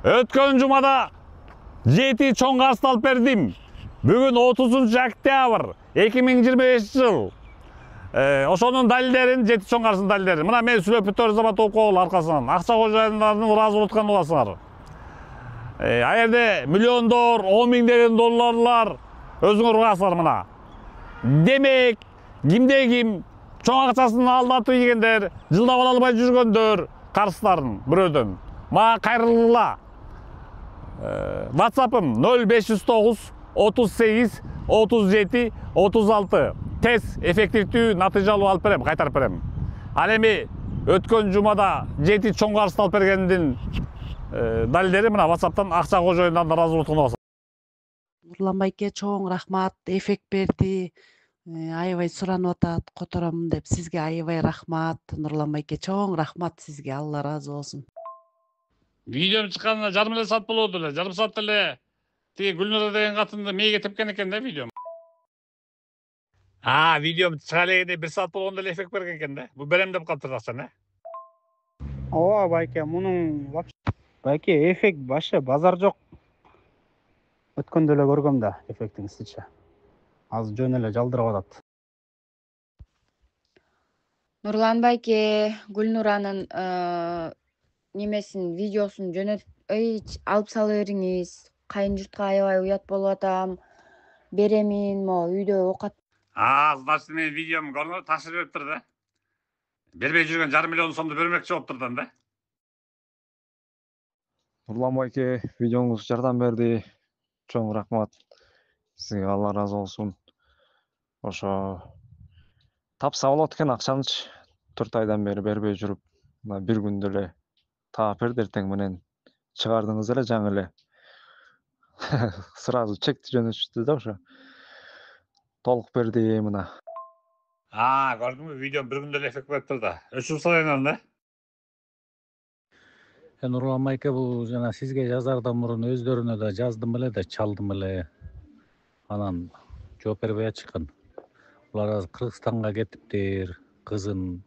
Өткөн жумада 7 чоң карызды алып бердим. Бүгүн 30 октябрь 2025 жыл. Ошонун далилдерин, 7 чоң карыздын далилдерин. Мына мен сүйлөп бүтөр замат окуп койгул аркасынан. Акча кожоюндардын ыраазы болуп аткан боласыңар. Аерде миллиондор, 10 миңдеген долларлар өзүңөр угасыңар мына. Демек, кимде ким чоң акчасын алдатып ийгендер, жылдап ала албай жүргөндөр карыздарын бирөөдөн. Мага кайрылгыла. WhatsApp'ım 0509 38 37 36. Tez, effektivdүү, натыйжалуу алып берем, кайтарып берем. Ал эми өткөн жумада 7 чоң карызды алып бергендин далилдери мына WhatsApp'тан акча кожоюндан ыраазы болуп аткан. Нурлан байке чоң рахмат, эффект берди. Аябай суранып атат, которомун деп. Сизге аябай рахмат. Нурлан байке чоң рахмат сизге. Алла ыраазы болсун. Видеом чыкканына жарым эле саат болду эле. Жарым саатта эле тиги Гүлнура деген катынды мээге тепкен экен да видеом. Видеом чыга элегенде 1 саат болгондо эле эффект берген экен да. Бу берем деп калыптыр акчаны. Ооба байке, мунун байке эффект башы базар жок. Өткөндө эле көргөм да эффектин ичи. Азыр жөн эле жалдырап атат. Нурлан байке, Гүлнуранын немесин видеосун алып сала бериңиз. Кайын журтка аябай уят болуп атам. Беремин, могу үйдө окат. Значит, мен видеом көрүнүп ташыр бериптир да. Бербей жүргөн жарым миллион сомду бермекчи болуптур да. Нурлан байке, видеоңуз жардам берди. Чоң рахмат. Сизге Алла ыраазы болсун. Ошо тапса болот экен акчанычы. 4 айдан бери бербей жүрүп, мына бир күндө эле таап берди эртең менен чыгардыңыз эле жаңы эле. Сразу чекти жөнөтүштү да ошо. Толук берди мына. Көрдүңбү, видеом бир күндө эле эффект бериптир да. Өчүрүп салайын да. Нурлан байке, бул жана сизге жазардан мурун өздөрүнө да жаздым эле да, чалдым эле. Анан жооп бербей атышкан. Булар азыр Кыргызстанга кетиптир, кызын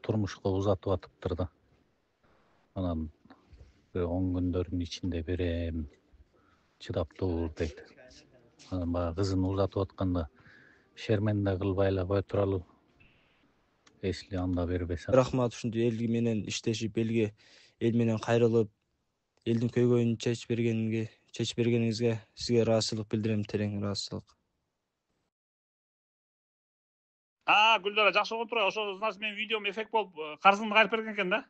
турмушка узатып атыптыр да. Анан 10 күндөрдүн ичинде берем, чыдап тур дейт. Анан баягы кызын узатып атканда шерменде кылбай эле кое туралы. Если анда бербесе. Рахмат, ушундай эл менен иштешип, эл менен кайрылып, элдин көйгөйүн чечип бергениңизге сизге ыраазычылык билдирем, терең ыраазычылык. Гүлнара жакшы болгон турбайбы? Ошо значит мен видеом эффект болуп карызымды кайрып берген экен да.